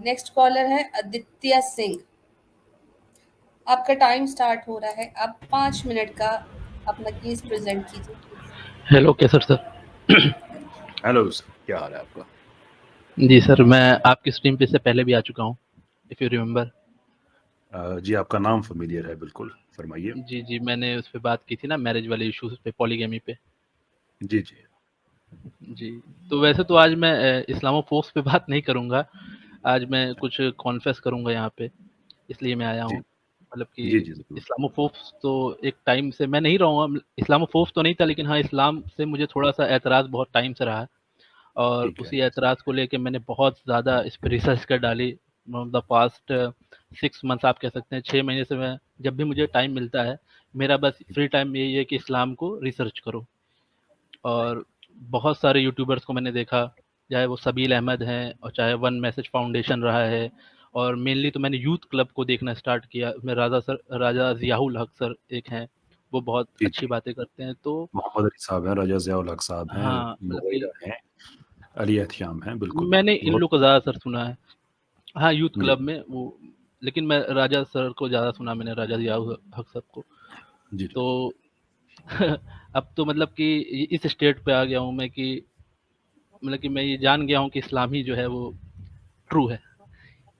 Next collar ہے آدتیہ سنگھ. آپ کا ٹائم سٹارٹ ہو رہا ہے. آپ 5 منٹ کا اپنا کیس پریزنٹ کیجیے. ہیلو کیسر سر. ہیلو سر، کیا حال ہے آپ کا؟ جی سر، میں آپ کی اسٹریم پہ سے پہلے بھی آ چکا ہوں، اف یو ریمبر. جی آپ کا نام فیملیئر ہے، بالکل فرمائیے. جی میں نے اس پہ بات کی تھی نا، میرج والے ایشوز پہ، پولیگیمی پہ. جی جی تو ویسے تو آج میں اسلامو فوکس پہ بات نہیں کروں گا، آج میں کچھ کانفیس کروں گا یہاں پہ، اس لیے میں آیا ہوں. مطلب کہ جی ضرور. اسلامو فوکس تو ایک ٹائم سے میں نہیں رہوں گا، اسلامو فوکس تو نہیں تھا، لیکن ہاں اسلام سے مجھے تھوڑا سا اعتراض بہت ٹائم سے رہا، اور ٹھیک ہے. اسی اعتراض کو لے کے میں نے بہت زیادہ اس پہ ریسرچ کر ڈالی. دا پاسٹ 6 منتھس آپ کہہ سکتے ہیں، 6 مہینے سے میں جب بھی مجھے ٹائم ملتا ہے، میرا بس فری ٹائم یہی ہے کہ اسلام کو ریسرچ کرو. اور بہت سارے یوٹیوبرس کو میں نے دیکھا، چاہے وہ سبیل احمد ہیں اور چاہے ون میسج فاؤنڈیشن رہا ہے، اور مینلی تو میں نے یوتھ کلب کو دیکھنا اسٹارٹ کیا. اس میں راجہ ضیاء الحق سر ایک ہیں، وہ بہت جی اچھی باتیں کرتے ہیں. تو محمد علی صاحب ہیں، راجہ ضیاء الحق صاحب ہیں، ہاں مطلب کہ مغیرہ ہیں، علی احتشام ہیں. بالکل میں نے ان بہت. لوگ کو زیادہ سر سنا ہے، ہاں یوتھ جی کلب میں وہ، لیکن میں راجہ سر کو زیادہ سنا میں نے، راجہ ضیاء الحق صاحب کو. جی تو اب تو مطلب کہ اس اسٹیٹ پہ آ گیا ہوں میں کہ مطلب کہ میں یہ جان گیا ہوں کہ اسلام ہی جو ہے وہ ٹرو ہے.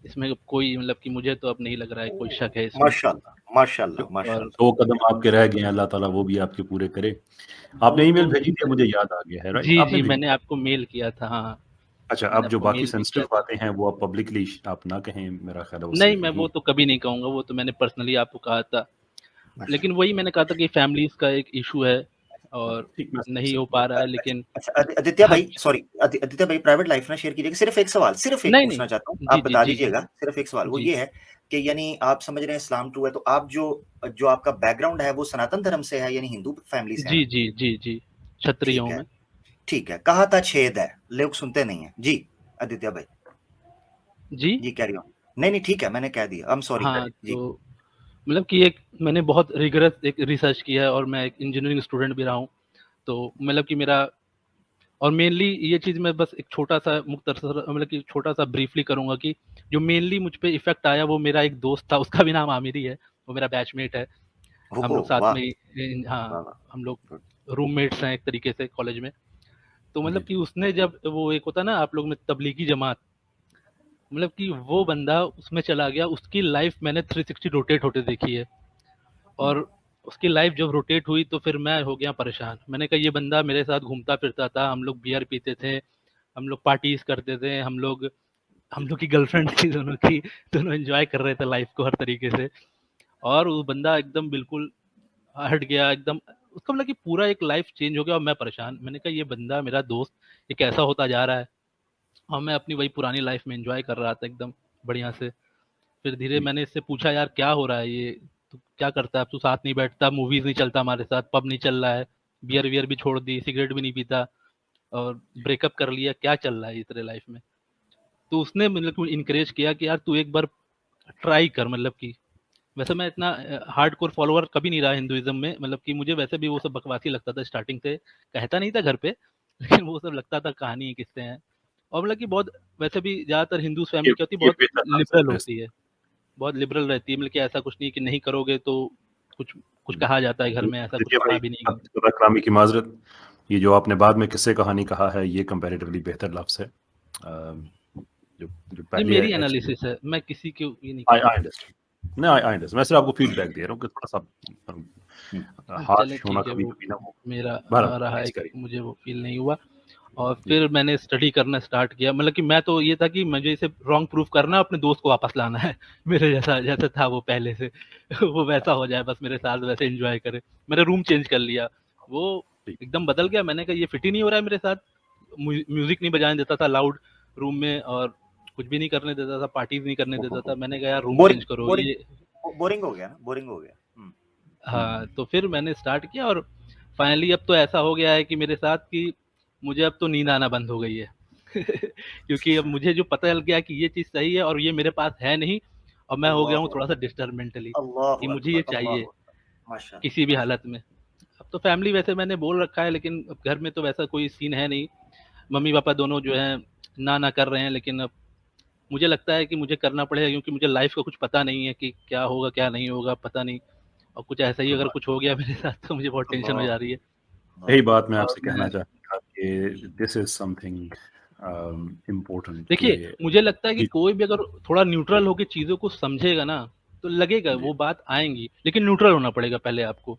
اس میں کوئی مطلب کہ مجھے تو اب نہیں لگ رہا ہے کوئی شک ہے اس میں. ماشاء اللہ 2 قدم آپ کے رہ گئے ہیں، اللہ تعالیٰ وہ بھی آپ کے پورے کرے. آپ نے ای میل بھیجی تھی، مجھے یاد آ گیا ہے، رائٹ؟ آپ نے جی بھیجی. میں نے آپ کو میل کیا تھا. ہاں اچھا، میں نے اب آپ جو کو باقی میل بھی سینسٹیو کیا تھا. باتیں ہیں وہ آپ پبلکلی آپ نہ کہیں، میرا خیال ہے وہ نہیں صحیح میں نہیں وہ ہے. تو کبھی نہیں کہوں گا، وہ تو میں نے پرسنلی آپ کو کہا تھا. لیکن وہی میں نے کہا تھا کہ فیملیز کا ایک ایشو ہے اور ٹھیک، میں سمجھ نہیں ہو سکتا پا رہا ہے. لیکن اچھا آدتیہ بھائی، سوری آدتیہ بھائی، پرائیویٹ لائف نہ شیئر کیجیے. صرف ایک سوال، صرف ایک نہیں پوچھنا چاہتا ہوں، جی آپ جی بتا جی دیجیے گا. صرف ایک سوال، وہ جی یہ ہے کہ یعنی آپ سمجھ رہے ہیں اسلام ٹرو ہے، تو آپ جو آپ کا بیک گراؤنڈ ہے وہ سناتن دھرم سے ہے، یعنی ہندو فیملی سے ہے جی نا؟ جی جی جی چھتریوں ٹھیک ہے میں. ٹھیک ہے. کہا تھا چھید ہے، لوگ سنتے نہیں ہیں. جی آدتیہ بھائی جی کہہ رہی ہوں. نہیں ٹھیک ہے، میں نے کہہ دیا، آئی ایم سوری. ہاں جی تو مطلب کہ ایک میں نے بہت ریگرس ایک ریسرچ کیا ہے، اور میں ایک انجینئرنگ اسٹوڈنٹ بھی رہا ہوں. تو مطلب کہ میرا، اور مینلی یہ چیز میں بس ایک چھوٹا سا مختصر مطلب کہ چھوٹا سا بریفلی کروں گا کہ جو مینلی مجھ پہ ایفیکٹ آیا وہ میرا ایک دوست تھا، اس کا بھی نام عامر ہی ہے، وہ میرا بیچ میٹ ہے. ہم لوگ ساتھ واہ میں ہاں واہ واہ. ہم لوگ روم میٹس ہیں ایک طریقے سے کالج میں. تو جی مطلب کہ اس نے جب وہ ایک ہوتا نا آپ لوگ میں تبلیغی جماعت، مطلب کہ وہ بندہ اس میں چلا گیا، اس کی لائف میں نے 360 روٹیٹ ہوتے دیکھی ہے. اور اس کی لائف جب روٹیٹ ہوئی تو پھر میں ہو گیا پریشان. میں نے کہا یہ بندہ میرے ساتھ گھومتا پھرتا تھا، ہم لوگ بیئر پیتے تھے، ہم لوگ پارٹیز کرتے تھے، ہم لوگ کی گرل فرینڈ تھی دونوں انجوائے کر رہے تھے لائف کو ہر طریقے سے. اور وہ بندہ ایک دم بالکل ہٹ گیا ایک دم، اس کا مطلب کہ پورا ایک لائف چینج ہو گیا. اور میں پریشان، میں نے کہا یہ بندہ میرا دوست یہ کیسا ہوتا جا رہا ہے. اور میں اپنی وہی پرانی لائف میں انجوائے کر رہا تھا ایک دم بڑھیا سے. پھر دھیرے میں نے اس سے پوچھا یار کیا ہو رہا ہے، یہ تو کیا کرتا ہے اب، تو ساتھ نہیں بیٹھتا، موویز نہیں چلتا ہمارے ساتھ، پب نہیں چل رہا ہے، بیئر ویئر بھی چھوڑ دی، سگریٹ بھی نہیں پیتا، اور بریک اپ کر لیا، کیا چل رہا ہے یہ تیرے لائف میں. تو اس نے مطلب انکریج کیا کہ یار تو ایک بار ٹرائی کر. مطلب کہ ویسے میں اتنا ہارڈ کور فالوور کبھی نہیں رہا ہندوازم میں، مطلب کہ مجھے ویسے بھی وہ سب بکواسی لگتا تھا اسٹارٹنگ سے، کہتا نہیں تھا گھر پہ لیکن وہ سب لگتا تھا کہانی قصے ہیں. اور مطلب کہ بہت ویسے بھی زیادہ تر ہندو فیملی کیا ہوتی ہے، یہ بہت بہتر لفظ لبرل ہے. ہوتی ہے، بہت لبرل رہتی ہے. مطلب کہ ایسا کچھ نہیں کہ نہیں کرو گے تو کچھ کہا جاتا ہے گھر میں، ایسا کچھ آدتیہ پڑھا بھائی، بھی نہیں. خدا کلامی کی معذرت، یہ جو آپ نے بعد میں قصے کہانی کہا ہے یہ کمپیریٹیولی بہتر لفظ ہے. جو یہ پہلے میری انالیسس ہے، میں کسی کو یہ نہیں آئی کہوں. انڈرسٹینڈ، نہیں آئی انڈرسٹینڈ، میں صرف آپ کو فیڈ بیک دے رہا ہوں کہ تھوڑا سا چلے ہارش ہونا ٹھیک ہے، کبھی وہ کبھی نہ ہو. میرا بہرحال رہا ہے پلیز کہ کریے. مجھے وہ فیل نہیں ہوا. اور جی پھر میں نے اسٹڈی کرنا اسٹارٹ کیا. مطلب کہ میں تو یہ تھا کہ مجھے اسے رانگ پروف کرنا، اپنے دوست کو واپس لانا ہے میرے جیسا تھا وہ پہلے سے وہ ویسا ہو جائے بس میرے ساتھ، ویسے انجوائے کرے. میں نے روم چینج کر لیا، وہ ٹھیک. ایک دم بدل گیا. میں نے کہا یہ فٹ ہی نہیں ہو رہا ہے میرے ساتھ. میوزک نہیں بجانے دیتا تھا لاؤڈ روم میں، اور کچھ بھی نہیں کرنے دیتا تھا، پارٹیز نہیں کرنے دیتا تھا. میں نے کہا یار روم چینج کرو یہ. بورنگ ہو گیا نا، بورنگ ہو گیا. ہاں تو پھر میں نے اسٹارٹ کیا، اور فائنلی اب تو ایسا ہو گیا ہے کہ میرے ساتھ کہ مجھے اب تو نیند آنا بند ہو گئی ہے کیونکہ اب مجھے جو پتہ چل گیا کہ یہ چیز صحیح ہے اور یہ میرے پاس ہے نہیں، اور میں ہو گیا ہوں تھوڑا سا ڈسٹرب مینٹلی کہ مجھے یہ چاہیے کسی بھی حالت میں. اب تو فیملی ویسے میں نے بول رکھا ہے، لیکن اب گھر میں تو ویسا کوئی سین ہے نہیں. ممی پاپا دونوں جو ہیں نہ کر رہے ہیں، لیکن اب مجھے لگتا ہے کہ مجھے کرنا پڑے گا کیونکہ مجھے لائف کا کچھ پتہ نہیں ہے کہ کیا ہوگا کیا نہیں ہوگا, پتہ نہیں, اور کچھ ایسا ہی اگر کچھ ہو گیا میرے ساتھ تو مجھے بہت ٹینشن ہو جا رہی ہے. یہی بات میں آپ سے کہنا چاہتا تھا کہ دس از سم تھنگ امپورٹنٹ. دیکھیے مجھے لگتا ہے کہ کوئی بھی اگر تھوڑا نیوٹرل ہو کے چیزوں کو سمجھے گا نا تو لگے گا وہ بات آئیں گی, لیکن نیوٹرل ہونا پڑے گا پہلے آپ کو.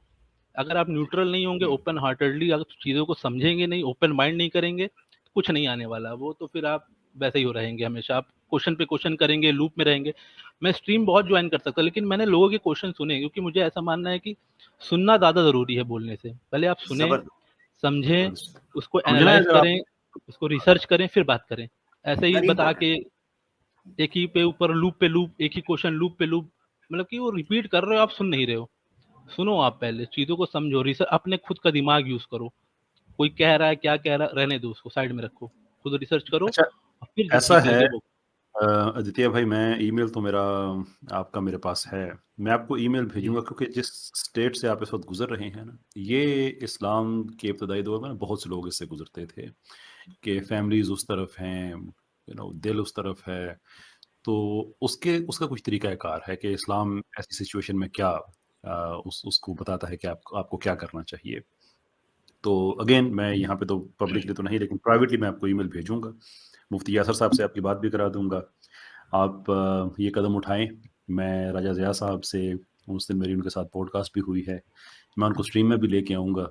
اگر آپ نیوٹرل نہیں ہوں گے, اوپن ہارٹیڈلی اگر چیزوں کو سمجھیں گے نہیں, اوپن مائنڈ نہیں کریں گے, کچھ نہیں آنے والا. وہ تو پھر آپ ویسے ہی ہو رہیں گے ہمیشہ, آپ کوشچن پہ کوشچن کریں گے, لوپ میں رہیں گے. میں اسٹریم بہت جوائن کر سکتا, لیکن میں نے لوگوں کے کوشچن سنے, کیونکہ مجھے ایسا ماننا ہے کہ سننا زیادہ ضروری ہے بولنے سے. پہلے آپ سنیں, سمجھیں, اس کو اینالائز کریں, اس کو ریسرچ کریں, پھر بات کریں. ایسے ہی بتا کے ایک ہی پہ اوپر لوپ پہ لوپ, ایک ہی کوشچن لوپ پہ لوپ, مطلب کہ وہ ریپیٹ کر رہے ہو, آپ سن نہیں رہے ہو. سنو, آپ پہلے چیزوں کو سمجھو, اپنے خود کا دماغ یوز کرو. کوئی کہہ رہا ہے, کیا کہہ رہا ہے, رہنے دو, اس کو سائڈ میں رکھو, خود ریسرچ کرو. اچھا ایسا ہے آدتیہ بھائی, میں ای میل تو میرا آپ کا میرے پاس ہے, میں آپ کو ای میل بھیجوں گا, کیونکہ جس اسٹیٹ سے آپ اس وقت گزر رہے ہیں نا, یہ اسلام کے ابتدائی دور میں بہت سے لوگ اس سے گزرتے تھے کہ فیملیز اس طرف ہیں, دل اس طرف ہے. تو اس کا کچھ طریقہ کار ہے کہ اسلام ایسی سچویشن میں کیا اس کو بتاتا ہے کہ آپ کو کیا کرنا چاہیے. تو اگین میں یہاں پہ تو پبلکلی تو نہیں, لیکن پرائیویٹلی میں آپ کو ای میل بھیجوں گا. مفتی یاسر صاحب سے آپ کی بات بھی کرا دوں گا. آپ یہ قدم اٹھائیں. میں راجہ ضیاء صاحب سے اس دن میری ان کے ساتھ پوڈ کاسٹ بھی ہوئی ہے, میں ان کو اسٹریم میں بھی لے کے آؤں گا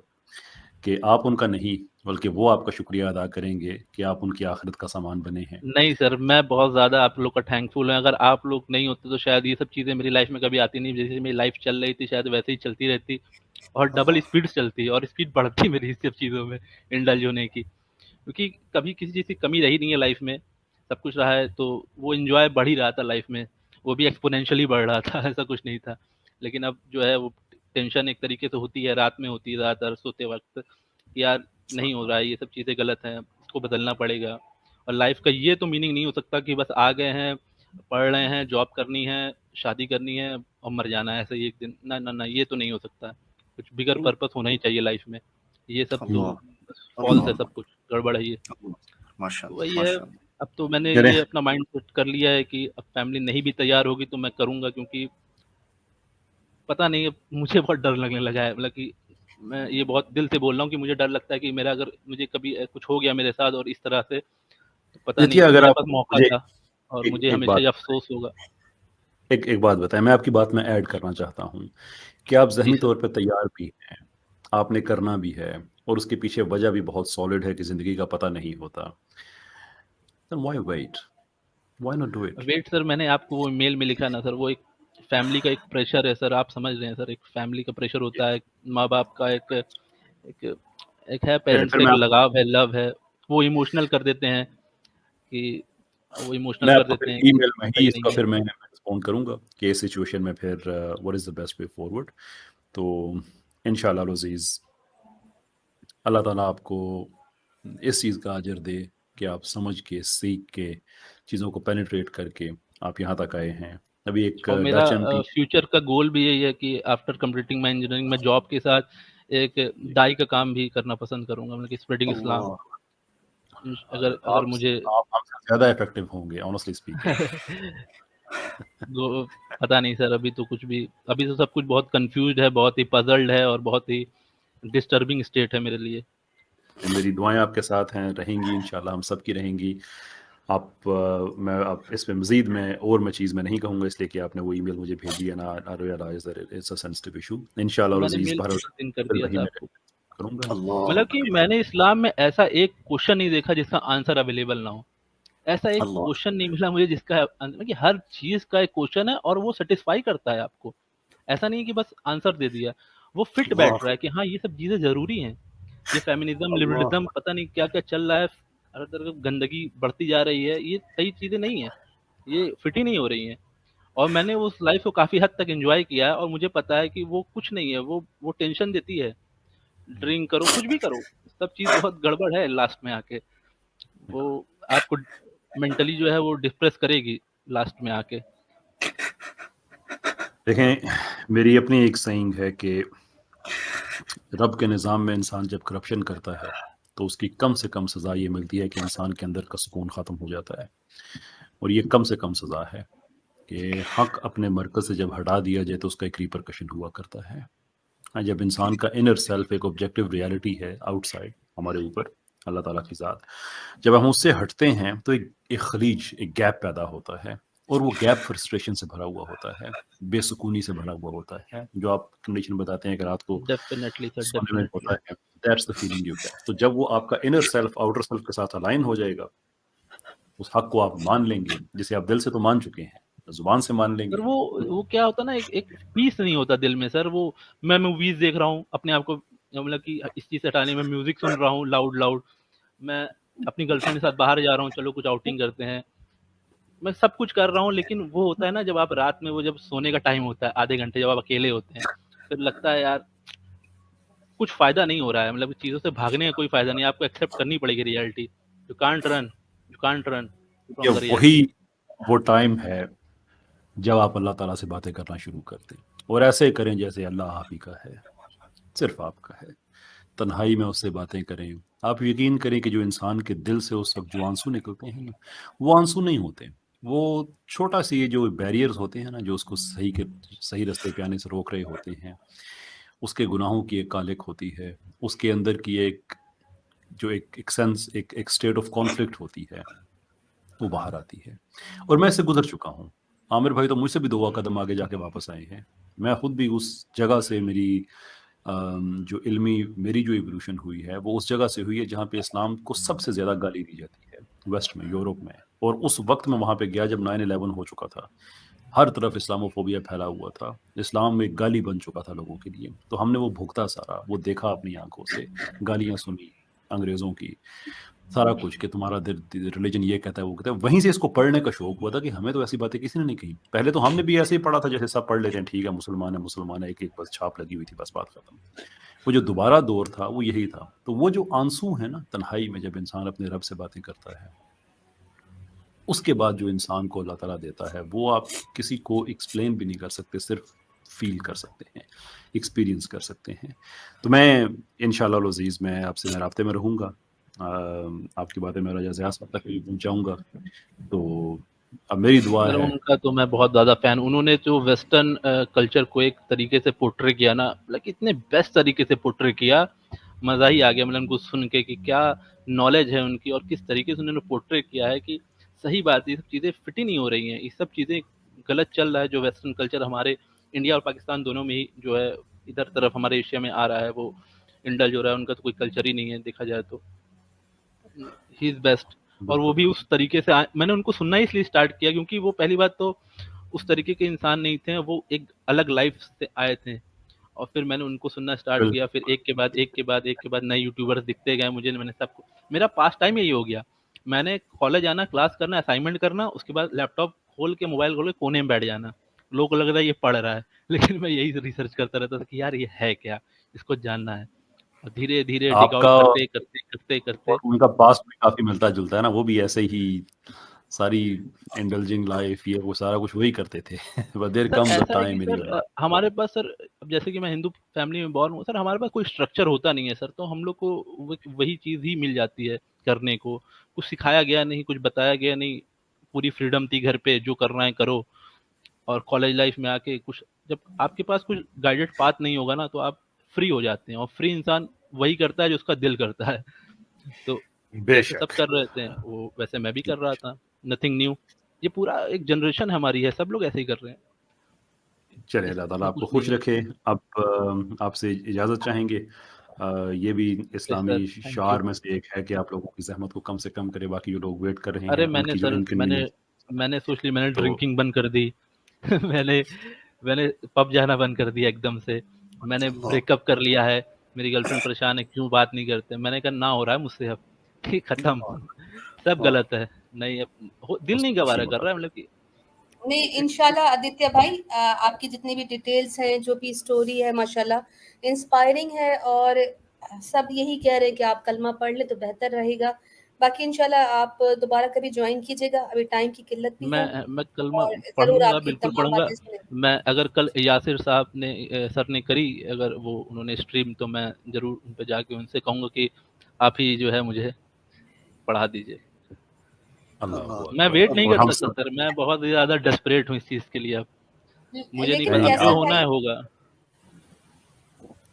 کہ آپ ان کا نہیں بلکہ وہ آپ کا شکریہ ادا کریں گے کہ آپ ان کی آخرت کا سامان بنے ہیں. نہیں سر, میں بہت زیادہ آپ لوگ کا تھینکفل ہوں. اگر آپ لوگ نہیں ہوتے تو شاید یہ سب چیزیں میری لائف میں کبھی آتی نہیں. جیسے میری لائف چل رہی تھی شاید ویسے ہی چلتی رہتی, اور ڈبل اسپیڈ چلتی, اور اسپیڈ بڑھتی میری اس سب چیزوں میں انڈلج ہونے کی, کیونکہ کبھی کسی چیز کی کمی رہی نہیں ہے لائف میں, سب کچھ رہا ہے. تو وہ انجوائے بڑھ ہی رہا تھا لائف میں, وہ بھی ایکسپونینشلی بڑھ رہا تھا, ایسا کچھ نہیں تھا. لیکن اب جو ہے وہ ٹینشن ایک طریقے سے ہوتی ہے, رات میں ہوتی ہے, زیادہ تر سوتے وقت, یار نہیں ہو رہا ہے, یہ سب چیزیں غلط ہیں, اس کو بدلنا پڑے گا. اور لائف کا یہ تو میننگ نہیں ہو سکتا کہ بس آ گئے ہیں, پڑھ رہے ہیں, جاب کرنی ہے, شادی کرنی ہے اور مر جانا ہے ایسے ہی ایک دن. نہ, یہ تو نہیں ہو سکتا. کچھ بگر پرپس ہونا ہی چاہیے لائف میں. یہ سب تو فالس ہے, سب کچھ گڑبڑ ہے. یہ وہی ہے. اب تو میں نے یہ اپنا مائنڈ سیٹ کر لیا ہے کہ اب فیملی نہیں بھی تیار ہوگی تو میں کروں گا, کیونکہ پتہ نہیں, مجھے بہت ڈر لگنے لگا ہے. مطلب کہ میں یہ بہت دل سے بول رہا ہوں کہ مجھے ڈر لگتا ہے کہ میرا اگر مجھے کبھی کچھ ہو گیا میرے ساتھ اور اس طرح سے, تو پتہ نہیں, اگر میرے پاس موقع تھا اور مجھے ہمیشہ یہ افسوس ہوگا. ایک بات بتائیں, میں آپ کی بات میں ایڈ کرنا چاہتا ہوں کہ آپ ذہنی طور پہ تیار بھی ہیں, آپ نے کرنا بھی ہے, اور اس کے پیچھے وجہ بھی بہت سالڈ ہے کہ زندگی کا پتہ نہیں ہوتا. Why wait? Why not do it? Wait sir, میں نے آپ کو وہ میل میں لکھا نا سر, وہ ایک فیملی کا ایک پریشر ہے سر, آپ سمجھ رہے ہیں سر, ایک فیملی کا پریشر ہوتا ہے, ماں باپ کا ایک ہے, پیرنٹس کا ایک لگاؤ ہے, لو ہے, وہ ایموشنل کر دیتے ہیں کہ وہ ایموشنل کر دیتے ہیں. ای میل میں ہی اس کا پھر میں رسپونڈ کروں گا کہ اس سچویشن میں پھر what is the best way forward. تو انشاءاللہ العزیز اللہ تعالیٰ آپ کو اس چیز کا اجر دے کہ آپ سمجھ کے, سیکھ کے, چیزوں کو پینیٹریٹ کر کے آپ یہاں تک آئے ہیں. ابھی ایک میرا فیوچر کا گول بھی یہی ہے کہ آفٹر کمپلیٹنگ مائی انجینئرنگ میں جاب کے ساتھ ایک ڈائی کا کام بھی کرنا پسند کروں گا, مطلب کہ اسپریڈنگ اسلام. اگر مجھے زیادہ افیکٹو ہوں گے آنیسٹلی اسپیکنگ. پتہ نہیں سر, ابھی تو کچھ بھی, ابھی تو سب کچھ بہت کنفیوزڈ ہے, بہت ہی پزلڈ ہے, اور بہت ہی ڈسٹربنگ اسٹیٹ ہے میرے لیے. میری دعائیں آپ کے ساتھ ہیں, رہیں گی انشاءاللہ, ہم سب کی رہیں گی. میں اس پہ مزید میں چیز میں نہیں کہوں گا, اس لیے کہ آپ نے وہ ای میل مجھے بھیجی ہے نا, I realize that it's a sensitive issue. انشاءاللہ عزیز مطلب کہ میں نے اسلام میں ایسا ایک کوشچن نہیں دیکھا جس کا آنسر اویلیبل نہ ہو. ایسا ایک کوشچن نہیں ملا مجھے جس کا, کہ ہر چیز کا ایک کوشچن ہے اور وہ سیٹسفائی کرتا ہے آپ کو. ایسا نہیں کہ بس آنسر دے دیا, وہ فٹ بیٹھ رہا ہے کہ ہاں یہ سب چیزیں ضروری ہیں. یہ فیمنزم, لبرلزم, پتہ نہیں کیا کیا چل رہا ہے, ہر طرف گندگی بڑھتی جا رہی ہے, یہ صحیح چیزیں نہیں ہیں, یہ فٹ ہی نہیں ہو رہی ہیں. اور میں نے اس لائف کو کافی حد تک انجوائے کیا ہے, اور مجھے پتا ہے کہ وہ کچھ نہیں ہے, وہ ٹینشن دیتی ہے. ڈرنک کرو, کچھ بھی کرو, سب چیز بہت گڑبڑ ہے لاسٹ میں آ کے. وہ آپ کو مینٹلی جو ہے وہ ڈپریس کرے گی لاسٹ میں آ کے. دیکھیں, میری اپنی ایک سینگ ہے کہ رب کے نظام میں انسان جب کرپشن کرتا ہے تو اس کی کم سے کم سزا یہ ملتی ہے کہ انسان کے اندر کا سکون ختم ہو جاتا ہے. اور یہ کم سے کم سزا ہے کہ حق اپنے مرکز سے جب ہٹا دیا جائے تو اس کا ایک ریپرکشن ہوا کرتا ہے. جب انسان کا انر سیلف ایک آبجیکٹیو ریالٹی ہے آؤٹ سائڈ ہمارے اوپر اللہ تعالیٰ کی ذات، جب ہم اس سے ہٹتے ہیں تو ایک خلیج، ایک گیپ پیدا ہوتا ہے، اور وہ گیپ فرسٹریشن سے بھرا ہوا ہوتا ہے، بے سکونی سے بھرا ہوا ہوتا ہے، جو آپ کنڈیشن بتاتے ہیں کہ رات کو ڈیفینیٹلی سر، سونے میں ڈیفینیٹلی. ہوتا ہے. That's the feeling you get. تو جب وہ آپ کا انر سیلف آؤٹر سیلف کے ساتھ الائن ہو جائے گا، اس حق کو آپ مان لیں گے جسے آپ دل سے تو مان چکے ہیں، زبان سے مان لیں سر گے. وہ کیا ہوتا نا، ایک پیس نہیں ہوتا دل میں سر. وہ میں موویز دیکھ رہا ہوں اپنے آپ کو مطلب کہ اس چیز سے ہٹانے میں، میوزک سن رہا ہوں لاؤڈ، میں اپنی گرل فرینڈ کے ساتھ باہر جا رہا ہوں، چلو کچھ آؤٹنگ کرتے ہیں، میں سب کچھ کر رہا ہوں. لیکن وہ ہوتا ہے نا جب آپ رات میں، وہ جب سونے کا ٹائم ہوتا ہے آدھے گھنٹے جب آپ اکیلے ہوتے ہیں، پھر لگتا ہے یار کچھ فائدہ نہیں ہو رہا ہے، مطلب چیزوں سے بھاگنے کا کوئی فائدہ نہیں. آپ کو ایکسیپٹ کرنی پڑے گی reality. You can't run from the reality. وہی وہ ٹائم ہے جب آپ اللہ تعالیٰ سے باتیں کرنا شروع کرتے ہیں، اور ایسے کریں جیسے اللہ آپ ہی کا ہے، صرف آپ کا ہے. تنہائی میں اس سے باتیں کریں. آپ یقین کریں کہ جو انسان کے دل سے اس وقت جو آنسو نکلتے ہیں نا، وہ آنسو نہیں ہوتے، وہ چھوٹا سی جو بیریئرز ہوتے ہیں نا، جو اس کو صحیح رستے پہ آنے سے روک رہے ہوتے ہیں. اس کے گناہوں کی ایک کالک ہوتی ہے، اس کے اندر کی ایک سینس، ایک اسٹیٹ آف کانفلکٹ ہوتی ہے، وہ باہر آتی ہے. اور میں اس سے گزر چکا ہوں. عامر بھائی تو مجھ سے بھی 2 قدم آگے جا کے واپس آئے ہیں. میں خود بھی اس جگہ سے، میری میری جو ایولیوشن ہوئی ہے وہ اس جگہ سے ہوئی ہے جہاں پہ اسلام کو سب سے زیادہ گالی دی جاتی ہے، ویسٹ میں، یورپ میں. اور اس وقت میں وہاں پہ گیا جب 9/11 ہو چکا تھا، ہر طرف اسلاموفوبیا پھیلا ہوا تھا، اسلام ایک گالی بن چکا تھا لوگوں کے لیے. تو ہم نے وہ بھگتا سارا، وہ دیکھا اپنی آنکھوں سے، گالیاں سنی انگریزوں کی، سارا کچھ کہ تمہارا ریلیجن یہ کہتا ہے وہ کہتا ہے. وہیں سے اس کو پڑھنے کا شوق ہوا تھا کہ ہمیں تو ایسی باتیں کسی نے نہیں کہی. پہلے تو ہم نے بھی ایسے ہی پڑھا تھا جیسے سب پڑھ لیتے ہیں، ٹھیک ہے مسلمان ہے، ایک بس چھاپ لگی ہوئی تھی، بس بات ختم. وہ جو دوبارہ دور تھا وہ یہی تھا. تو وہ جو آنسو ہے نا تنہائی میں، جب انسان اپنے رب سے باتیں کرتا ہے، اس کے بعد جو انسان کو اللہ تعالیٰ دیتا ہے وہ آپ کسی کو ایکسپلین بھی نہیں کر سکتے، صرف فیل کر سکتے ہیں، ایکسپیرینس کر سکتے ہیں. تو میں انشاءاللہ العزیز میں آپ سے میں رابطے میں رہوں گا، آپ کی باتیں میرا جیسے آس تک پہنچاؤں گا. تو اب میری دعا سر ہے. ان کا تو میں بہت زیادہ فین. انہوں نے جو ویسٹرن کلچر کو ایک طریقے سے پورٹری کیا نا، مطلب اتنے بیسٹ طریقے سے پورٹری کیا، مزہ ہی آ گیا. مطلب ان کو سن کے کہ کیا نالج ہے ان کی، اور کس طریقے سے انہوں نے پورٹری کیا ہے کہ صحیح بات ہے، یہ سب چیزیں فٹ ہی نہیں ہو رہی ہیں، یہ سب چیزیں غلط چل رہا ہے. جو ویسٹرن کلچر ہمارے انڈیا اور پاکستان دونوں میں ہی جو ہے ادھر طرف ہمارے ایشیا میں آ رہا ہے، وہ انڈلج ہو رہا ہے. ان کا تو کوئی کلچر ہی نہیں ہے دیکھا جائے تو. ہی از بیسٹ. اور وہ بھی اس طریقے سے میں نے ان کو سننا ہی اس لیے اسٹارٹ کیا کیونکہ وہ پہلی بات تو اس طریقے کے انسان نہیں تھے، وہ ایک الگ لائف سے آئے تھے. اور پھر میں نے ان کو سننا اسٹارٹ کیا، پھر ایک کے بعد نئے یوٹیوبرز دکھتے گئے مجھے. میں نے سب کو، میرا پاس ٹائم یہی ہو گیا، میں نے کالج آنا، کلاس کرنا، اسائنمنٹ کرنا، اس کے بعد لیپ ٹاپ کھول کے موبائل کھول کے کونے میں بیٹھ جانا. لوگوں کو لگ رہا ہے یہ پڑھ رہا ہے، لیکن میں یہی ریسرچ کرتا رہتا تھا کہ یار یہ ہے کیا، اس کو جاننا ہے. اور دھیرے دھیرے ڈگ آپ کا آؤٹ کرتے اور ان کا پاسٹ بھی کافی ملتا جلتا ہے نا، وہ بھی ایسے ہی ساری انڈلجنگ لائف، یہ وہ سارا کچھ وہی کرتے تھے. But there sir comes a ایسا ہے کہ time in sir your life. ہمارے پاس سر، اب جیسے کہ میں ہندو فیملی میں بورن ہوں سر، ہمارے پاس کوئی اسٹرکچر ہوتا نہیں ہے سر. تو ہم لوگ کو وہی چیز ہی مل جاتی ہے کرنے کو. کچھ سکھایا گیا نہیں، کچھ بتایا گیا نہیں، پوری فریڈم تھی گھر پہ، جو کرنا ہے کرو. اور کالج لائف میں آ کے کچھ، جب آپ کے پاس کچھ گائیڈڈ پاتھ نہیں ہوگا نا تو آپ فری ہو جاتے ہیں. اور فری انسان وہی کرتا ہے جو اس کا دل کرتا ہے. تو بے جیسے شک. سب کر رہے تھے وہ ویسے میں بھی کر رہا تھا. Nothing new. یہ پورا ایک جنریشن ہماری ہے، سب لوگ ایسے ہی کر رہے ہیں. چلے اللہ تعالیٰ آپ کو کچھ خوش نہیں ہے. رکھے. اب آپ سے اجازت چاہیں گے. یہ بھی اسلامی سر تھینک یو. شعار میں سے ایک ہے کہ آپ لوگوں کی زحمت کو کم سے کم کرے. باقی جو لوگ ویٹ کر رہے ہیں ارے ان کی جو انکنوینئنس. میں نے سوچ لی، میں نے تو ڈرنکنگ بند کر دی. میں نے پب جانا بند کر دیا ایک دم سے. میں نے بریک اپ کر لیا ہے. میری گرل فرینڈ پریشان ہے کیوں بات نہیں کرتے. میں نے کہا نہ ہو رہا ہے مجھ سے، اب ٹھیک ختم، سب غلط ہے. نہیں دل نہیں گوارا کر رہا ہے، مطلب کہ نہیں انشاءاللہ آدتیہ بھائی، آپ کی جتنی بھی ڈیٹیلز ہیں، جو بھی اسٹوری ہے، ماشاءاللہ انسپائرنگ ہے. اور سب یہی کہہ رہے ہیں کہ آپ کلمہ پڑھ لیں تو بہتر رہے گا. باقی انشاءاللہ آپ دوبارہ کبھی جوائن کیجیے گا، ابھی ٹائم کی قلت بھی ہے. میں کلمہ اور ضرور پڑھوں گا، آپ کی بالکل تمام پڑھوں گا. باتیں سنیں. میں اگر کل یاسر صاحب نے سر نے کری، اگر وہ انہوں نے اسٹریم، تو میں ضرور ان پہ جا کے ان سے کہوں گا کہ آپ ہی جو ہے مجھے پڑھا دیجیے. میں ویٹ نہیں کر سکتا سر, میں بہت زیادہ ڈیسپریٹ ہوں اس چیز کے لیے. اب مجھے نہیں پتا جو ہونا ہے ہوگا.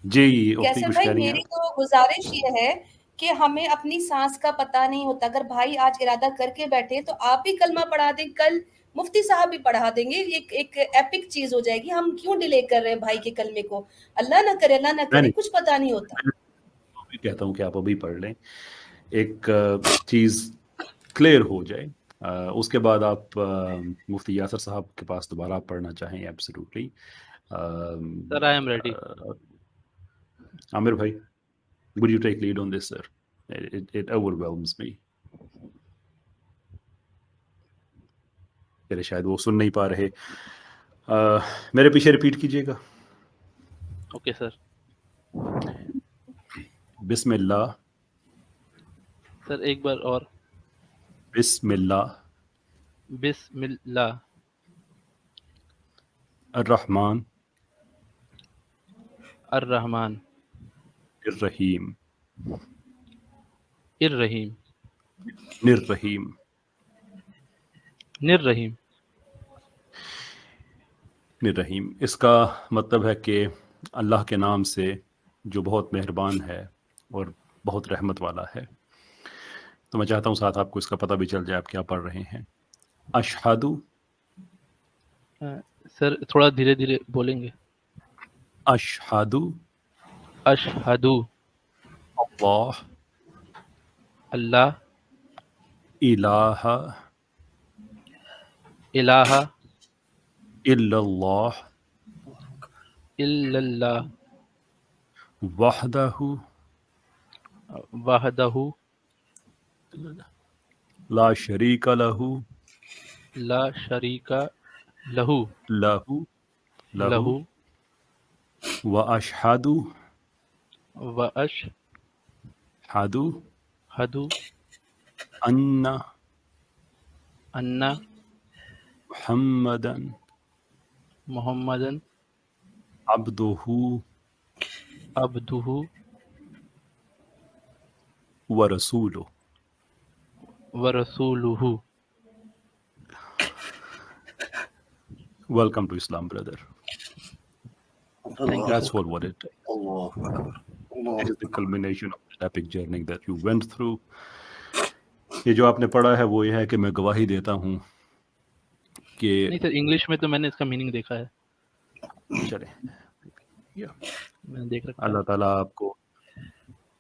جی کیسے بھائی, میری تو گزارش یہ ہے کہ ہمیں اپنی سانس کا پتہ نہیں ہوتا. اگر بھائی آج ارادہ کر کے بیٹھے تو آپ بھی کلمہ پڑھا دیں, کل مفتی صاحب بھی پڑھا دیں گے, ایک ایپک چیز ہو جائے گی. ہم کیوں ڈیلے کر رہے ہیں بھائی کے کلمے کو؟ اللہ نہ کرے, اللہ نہ کرے, کچھ پتہ نہیں ہوتا. میں کہتا ہوں کہ آپ ابھی پڑھ لیں, ایک چیز کلیئر ہو جائے, اس کے بعد آپ مفتی یاسر صاحب کے پاس دوبارہ آپ پڑھنا چاہیں. Absolutely sir, I am ready. Aamir بھائی, would you take lead on this, sir? It overwhelms me. چلے شاید وہ سن نہیں پا رہے, میرے پیچھے ریپیٹ کیجیے گا. Okay sir. بسم اللہ. سر ایک بار اور. بسم اللہ. بسم اللہ. الرحمن. الرحمن. الرحیم. الرحیم. نررحیم. نررحیم. نررحیم. اس کا مطلب ہے کہ اللہ کے نام سے جو بہت مہربان ہے اور بہت رحمت والا ہے. تو میں چاہتا ہوں ساتھ آپ کو اس کا پتہ بھی چل جائے آپ کیا پڑھ رہے ہیں. اشہدو. سر تھوڑا دھیرے دھیرے بولیں گے. اشہدو. اشہدو. اللہ. اللہ. الہ. الہ. الا اللہ. الا اللہ. وحدہ. وحدہ. لا شریک لہ. لا شریک لہ. لہ. واشہد. واشہد. ان. محمدن. عبدہ. ورسولہ. Welcome to Islam, brother. That's what it is. It is the culmination of the epic journey that you went through. یہ جو آپ نے پڑھا ہے وہ یہ ہے کہ میں گواہی دیتا ہوں کہ نہیں سر, انگلش میں تو میں نے اس کا میننگ دیکھا ہے. چلے میں دیکھ رکھا. اللہ تعالیٰ آپ کو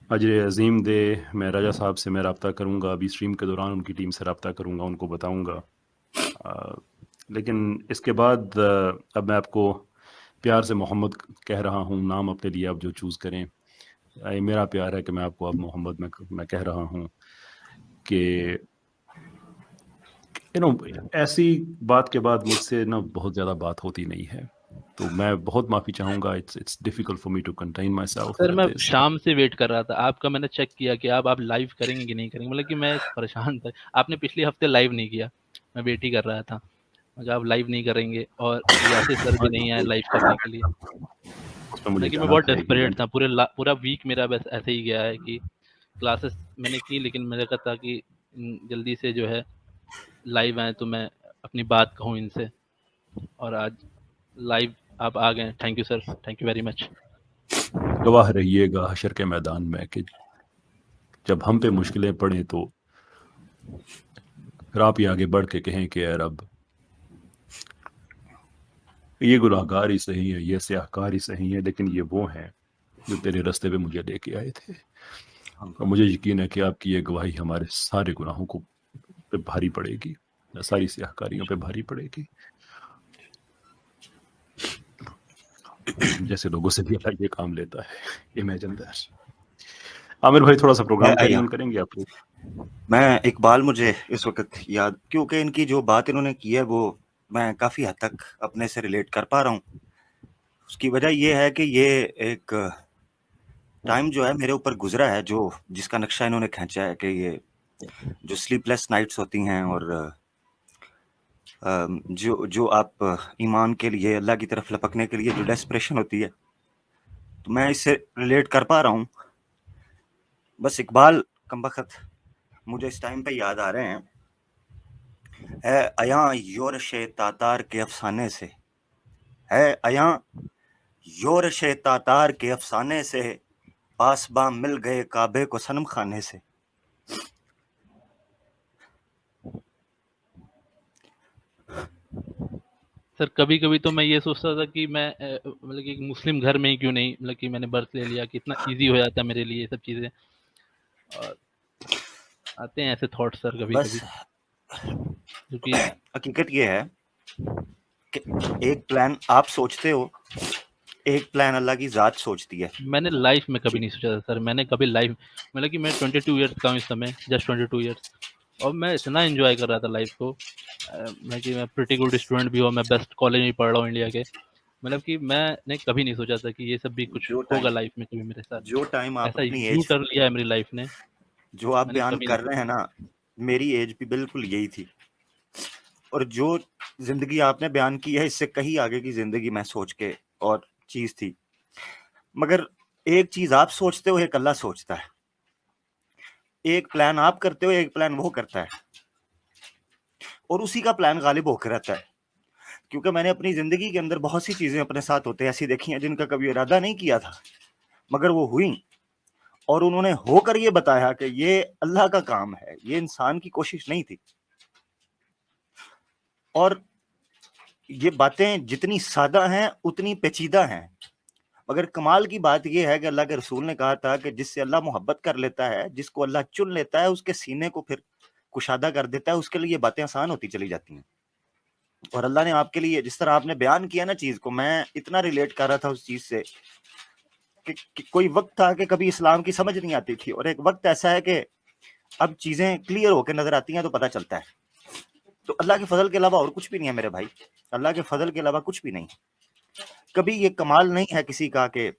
اجر عظیم دے. میں راجہ صاحب سے میں رابطہ کروں گا ابھی اسٹریم کے دوران, ان کی ٹیم سے رابطہ کروں گا, ان کو بتاؤں گا. لیکن اس کے بعد اب میں آپ کو پیار سے محمد کہہ رہا ہوں. نام اپنے لیے آپ جو چوز کریں. میرا پیار ہے کہ میں آپ کو اب محمد میں کہہ رہا ہوں کہ ایسی بات کے بعد مجھ سے نا بہت زیادہ بات ہوتی نہیں ہے, تو میں بہت معافی چاہوں گا. It's difficult for me to contain myself. Sir میں شام سے ویٹ کر رہا تھا آپ کا, میں نے چیک کیا کہ آپ لائیو کریں گے کہ نہیں کریں گے, مطلب کہ میں پریشان تھا. آپ نے پچھلے ہفتے لائیو نہیں کیا, میں ویٹ ہی کر رہا تھا. مجھے آپ لائیو نہیں کریں گے اور یاسر سر بھی نہیں آئے لائیو کرنے کے لیے, لیکن میں بہت ڈیسپریٹ تھا. پورا ویک میرا بس ایسے ہی گیا ہے کہ کلاسز میں نے کی, لیکن میرے کہا تھا کہ جلدی سے جو ہے لائیو آئیں تو میں اپنی بات کہوں ان سے, اور آج لائیو آپ آ گئے. Thank you sir, thank you very much. گواہ رہیے گا حشر کے میدان میں کہ جب ہم پہ مشکلیں پڑیں تو پھر آپ ہی آگے بڑھ کے کہیں کہ اے رب یہ گناہگار ہی صحیح ہے, یہ سیاہکار ہی صحیح ہے, لیکن یہ وہ ہیں جو تیرے راستے پہ مجھے لے کے آئے تھے. اور مجھے یقین ہے کہ آپ کی یہ گواہی ہمارے سارے گناہوں کو پہ بھاری پڑے گی, ساری سیاہکاریوں پہ بھاری پڑے گی. جیسے لوگوں سے بھی اللہ یہ کام لیتا ہے. Imagine that. عامر بھائی تھوڑا سا پروگرام کیری کریں گے آپ کو. میں اقبال مجھے اس وقت یاد, کیونکہ ان کی جو بات انہوں نے کی ہے وہ میں کافی حد تک اپنے سے ریلیٹ کر پا رہا ہوں. اس کی وجہ یہ ہے کہ یہ ایک ٹائم جو ہے میرے اوپر گزرا ہے, جو جس کا نقشہ انہوں نے کھینچا ہے کہ یہ جو سلیپ لیس نائٹس ہوتی ہیں اور جو آپ ایمان کے لیے اللہ کی طرف لپکنے کے لیے جو ڈیسپریشن ہوتی ہے, تو میں اس سے ریلیٹ کر پا رہا ہوں. بس اقبال کم بخت مجھے اس ٹائم پہ یاد آ رہے ہیں ہے ایاں یورش تاتار کے افسانے سے، ہے ایاں یورش تاتار کے افسانے سے، پاسباں مل گئے کعبے کو صنم خانے سے۔ سر کبھی کبھی تو میں یہ سوچتا تھا کہ میں مطلب کہ ایک مسلم گھر میں ہی کیوں نہیں، مطلب کہ میں نے برتھ لے لیا، کتنا ایزی ہو جاتا میرے لیے یہ سب چیزیں، اور آتے ہیں ایسے تھاٹ سر کبھی بس کبھی، کیونکہ حقیقت یہ ہے کہ ایک پلان آپ سوچتے ہو، ایک پلان اللہ کی ذات سوچتی ہے۔ میں نے لائف میں کبھی نہیں سوچا تھا سر، میں نے کبھی لائف مطلب کہ میں 22 ایئرس کا ہوں اس سمے، جسٹ 22 ایئرس، اور میں اتنا انجوائے کر رہا تھا لائف کو، میں کہ میں پریٹی گڈ اسٹوڈنٹ بھی ہوں، میں بیسٹ کالج میں پڑھ رہا ہوں انڈیا کے، مطلب کہ میں نے کبھی نہیں سوچا تھا کہ یہ سب بھی کچھ ہوگا لائف میں کبھی میرے ساتھ، جو ٹائم آپ ایسا اپنی یو ایج ٹرن لیا ہے میری لائف نے، جو آپ میں نے بیان کبھی کر نہیں رہے ہیں نا، میری ایج بھی بالکل یہی تھی، اور جو زندگی آپ نے بیان کی ہے اس سے کہیں آگے کی زندگی میں سوچ کے اور چیز تھی، مگر ایک چیز آپ سوچتے ہو، ایک اللہ سوچتا ہے، ایک پلان آپ کرتے ہو، ایک پلان وہ کرتا ہے، اور اسی کا پلان غالب ہو کے رہتا ہے۔ کیونکہ میں نے اپنی زندگی کے اندر بہت سی چیزیں اپنے ساتھ ہوتے ایسی دیکھی ہیں جن کا کبھی ارادہ نہیں کیا تھا، مگر وہ ہوئیں، اور انہوں نے ہو کر یہ بتایا کہ یہ اللہ کا کام ہے، یہ انسان کی کوشش نہیں تھی۔ اور یہ باتیں جتنی سادہ ہیں اتنی پیچیدہ ہیں، مگر کمال کی بات یہ ہے کہ اللہ کے رسول نے کہا تھا کہ جس سے اللہ محبت کر لیتا ہے، جس کو اللہ چن لیتا ہے، اس کے سینے کو پھر کشادہ کر دیتا ہے، اس کے لیے یہ باتیں آسان ہوتی چلی جاتی ہیں۔ اور اللہ نے آپ کے لیے جس طرح آپ نے بیان کیا نا چیز کو، میں اتنا ریلیٹ کر رہا تھا اس چیز سے کہ کوئی وقت تھا کہ کبھی اسلام کی سمجھ نہیں آتی تھی، اور ایک وقت ایسا ہے کہ اب چیزیں کلیئر ہو کے نظر آتی ہیں تو پتہ چلتا ہے۔ تو اللہ کے فضل کے علاوہ اور کچھ بھی نہیں ہے میرے بھائی، اللہ کے فضل کے علاوہ کچھ بھی نہیں۔ کبھی یہ کمال نہیں ہے کسی کا کہ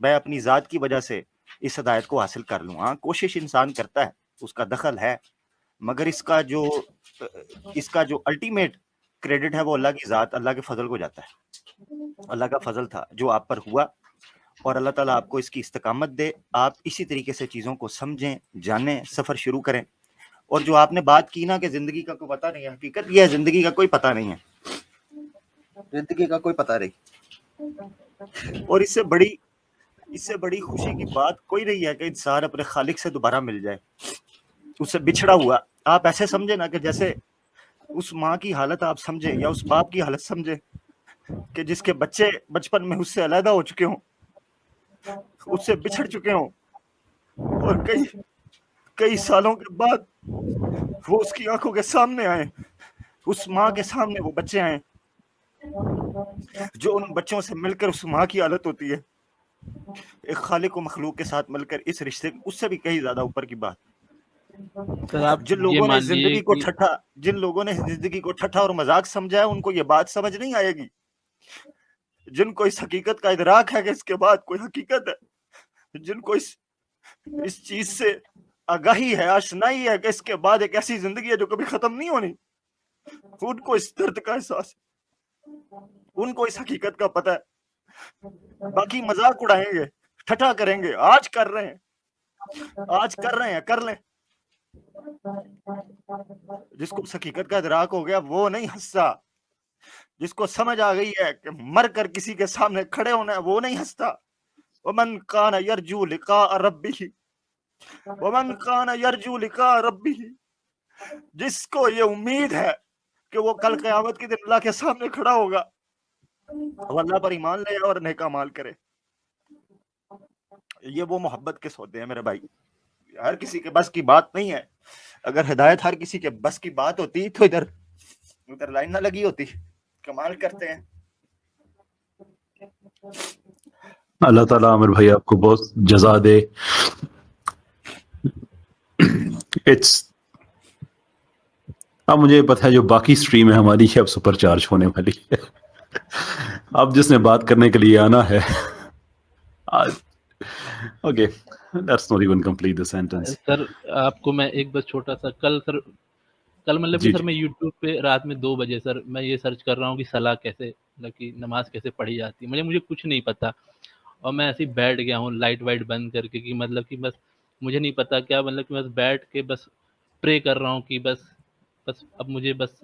میں اپنی ذات کی وجہ سے اس ہدایت کو حاصل کر لوں۔ ہاں کوشش انسان کرتا ہے، اس کا دخل ہے، مگر اس کا جو الٹیمیٹ کریڈٹ ہے وہ اللہ کی ذات، اللہ کے فضل کو جاتا ہے۔ اللہ کا فضل تھا جو آپ پر ہوا، اور اللہ تعالیٰ آپ کو اس کی استقامت دے، آپ اسی طریقے سے چیزوں کو سمجھیں، جانیں، سفر شروع کریں۔ اور جو آپ نے بات کی نا کہ زندگی کا کوئی پتہ نہیں ہے، حقیقت یہ ہے زندگی کا کوئی پتہ نہیں ہے، زندگی کا کوئی پتہ نہیں، اور اس سے بڑی خوشی کی بات کوئی نہیں ہے کہ انسان اپنے خالق سے دوبارہ مل جائے، اس سے بچھڑا ہوا۔ آپ ایسے سمجھے نا کہ جیسے اس ماں کی حالت آپ سمجھے، یا اس باپ کی حالت سمجھے کہ جس کے بچے بچپن میں اس سے علیحدہ ہو چکے ہوں، اس سے بچھڑ چکے ہوں، اور کئی سالوں کے بعد وہ اس کی آنکھوں کے سامنے آئے، اس ماں کے سامنے وہ بچے آئے، جو ان بچوں سے مل کر اس ماں کی حالت ہوتی ہے، ایک خالق و مخلوق کے ساتھ مل کر اس رشتے، اس سے بھی کہیں زیادہ اوپر کی بات۔ سر آپ جن یہ لوگوں نے مان لیے زندگی کو ٹھٹا اور مذاق سمجھا ہے، ان کو یہ بات سمجھ نہیں آئے گی۔ جن کو اس حقیقت کا ادراک ہے کہ اس کے بعد کوئی حقیقت ہے، جن کو اس چیز سے آگاہی ہے، آشنائی ہے کہ اس کے بعد ایک ایسی زندگی ہے جو کبھی ختم نہیں ہونی، ان کو اس درد کا احساس ہے، ان کو اس حقیقت کا پتہ ہے۔ باقی مذاق اڑائیں گے، ٹھٹا کریں گے، آج کر رہے ہیں، کر لیں۔ جس کو اس حقیقت کا ادراک ہو گیا وہ نہیں ہنستا، جس کو سمجھ آ گئی ہے کہ مر کر کسی کے سامنے کھڑے ہونا ہے وہ نہیں ہنستا۔ ومن کان یرجو لقاء ربہ، ومن کان یرجو لقاء ربہ، جس کو یہ امید ہے کہ وہ کل قیامت کے دن اللہ کے سامنے کھڑا ہوگا، وہ اللہ پر ایمان لے اور نیک اعمال کرے۔ یہ وہ محبت کے سودے ہیں میرے بھائی، ہر کسی کے بس کی بات نہیں ہے۔ اگر ہدایت ہر کسی کے بس کی بات ہوتی تو ادھر لائن نہ لگی ہوتی۔ کمال کرتے ہیں۔ اللہ تعالیٰ عامر بھائی آپ کو بہت جزا دے۔ اب مجھے پتا ہے جو باقی سٹریم ہے ہماری اب سپر چارج ہونے والی ہے۔ اب جس نے بات کرنے کے لیے آنا ہے، okay let's not even complete the sentence. Sir آپ کو میں ایک بس چھوٹا سا کل مطلب کہ سر میں یوٹیوب پہ رات میں 2 بجے سر میں یہ سرچ کر رہا ہوں کہ صلاح کیسے، مطلب کہ نماز کیسے پڑھی جاتی ہے، مجھے کچھ نہیں پتا، اور میں ایسے ہی بیٹھ گیا ہوں لائٹ وائٹ بند کر کے، کہ مطلب کہ بس مجھے نہیں پتا کیا، مطلب کہ بس بیٹھ کے بس پرے کر رہا ہوں کہ بس اب مجھے بس